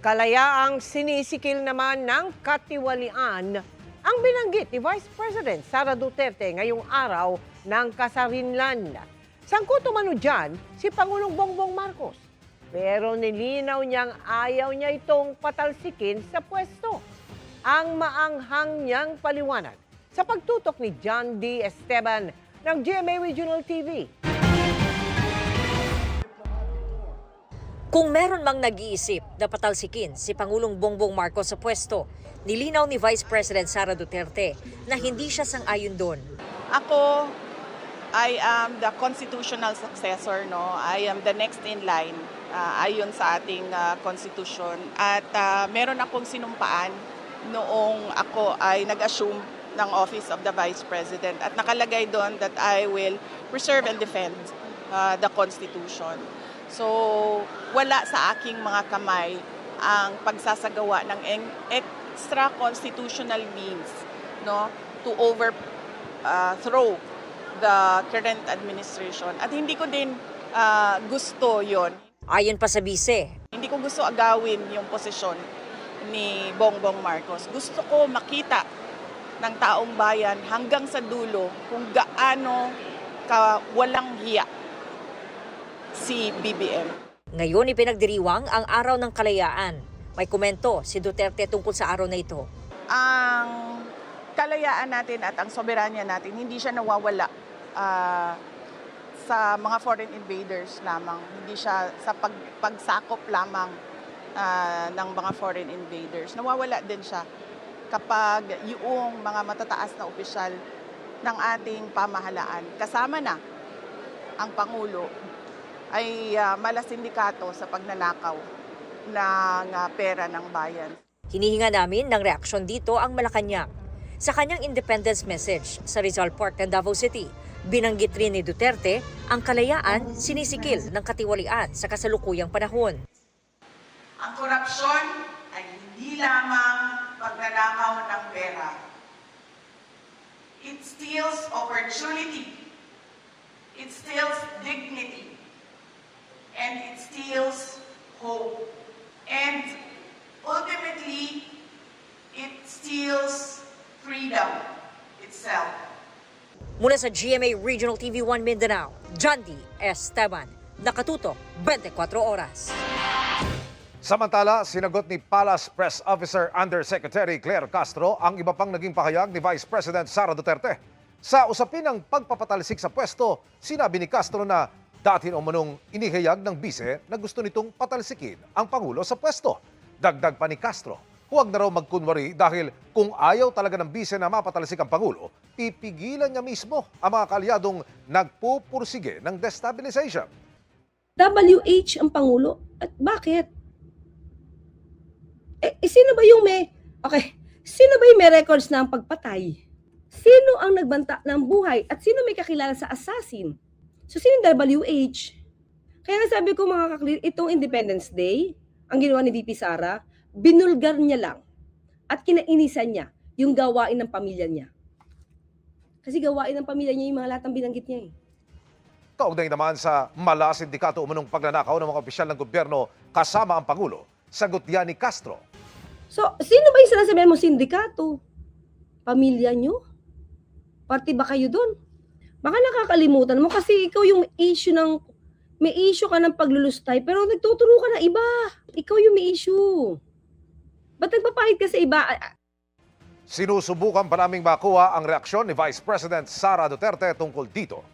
Kalayaang sinisikil naman ng katiwalian ang binanggit ni Vice President Sara Duterte ngayong araw ng Kasarinlan. Sangkot umano dyan si Pangulong Bongbong Marcos. Pero nilinaw niyang ayaw niya itong patalsikin sa pwesto. Ang maanghang niyang paliwanag sa pagtutok ni John D. Esteban ng GMA Regional TV. Kung meron mang nag-iisip na patalsikin si Pangulong Bongbong Marcos sa pwesto, nilinaw ni Vice President Sara Duterte na hindi siya sang-ayon doon. Ako, I am the constitutional successor, no? I am the next in line ayon sa ating constitution. At meron akong sinumpaan noong ako ay nag-assume ng Office of the Vice President. At nakalagay doon that I will preserve and defend the Constitution. So, wala sa aking mga kamay ang pagsasagawa ng extra constitutional means, no, to overthrow the current administration. At hindi ko din gusto yon. Ayon pa sa bise, Hindi ko gusto agawin yung posisyon ni Bongbong Marcos. Gusto ko makita ng taong bayan hanggang sa dulo kung gaano walang hiya si BBM. ngayon ipinagdiriwang ang Araw ng Kalayaan. May komento si Duterte tungkol sa araw na ito. Ang kalayaan natin at ang soberanya natin, hindi siya nawawala sa mga foreign invaders lamang. Hindi siya sa pagsakop lamang ng mga foreign invaders. Nawawala din siya kapag yung mga matataas na opisyal ng ating pamahalaan, kasama na ang Pangulo, ay malasindikato sa pagnanakaw ng pera ng bayan. Hinihinga namin ng reaksyon dito ang Malacanang. Sa kanyang independence message sa Rizal Park ng Davao City, binanggit rin ni Duterte ang kalayaan sinisikil ng katiwalian sa kasalukuyang panahon. Ang korupsyon ay hindi lamang pagnanakaw ng pera. It steals opportunity. It steals dignity. And it steals hope. And ultimately, it steals freedom itself. Mula sa GMA Regional TV 1 Mindanao, John D. Esteban, nakatutok 24 oras. Samantala, sinagot ni Palace Press Officer Undersecretary Claire Castro ang iba pang naging pahayag ni Vice President Sara Duterte. Sa usapin ng pagpapatalsik sa pwesto, sinabi ni Castro na dati umunong inihayag ng bise na gusto nitong patalsikin ang Pangulo sa pwesto. Dagdag pa ni Castro, huwag na raw magkunwari dahil kung ayaw talaga ng bise na mapatalsik ang Pangulo, pipigilan niya mismo ang mga kaalyadong nagpupursige ng destabilization. WH ang Pangulo. At bakit? Sino ba yung sino ba yung may records ng pagpatay? Sino ang nagbanta ng buhay? At sino may kakilala sa assassin? So, sino yung WH? Kaya nga sabi ko mga kaklir, itong Independence Day, ang ginawa ni VP Sara, binulgar niya lang at kinainisan niya yung gawain ng pamilya niya. Kasi gawain ng pamilya niya yung mga lahat ng binanggit niya eh. Kaugnay naman sa mala sindikato umunong pagnanakaw ng mga opisyal ng gobyerno kasama ang Pangulo, sagot yan ni Castro. So, sino ba yung sinasabihan mo sindikato? Pamilya niyo? Party ba kayo doon? Baka nakakalimutan mo kasi ikaw yung may issue ka ng paglulustay pero nagtuturo ka na iba. Ikaw yung may issue. Ba't nagpapahid ka sa iba? Sinusubukan pa naming makuha ang reaksyon ni Vice President Sara Duterte tungkol dito.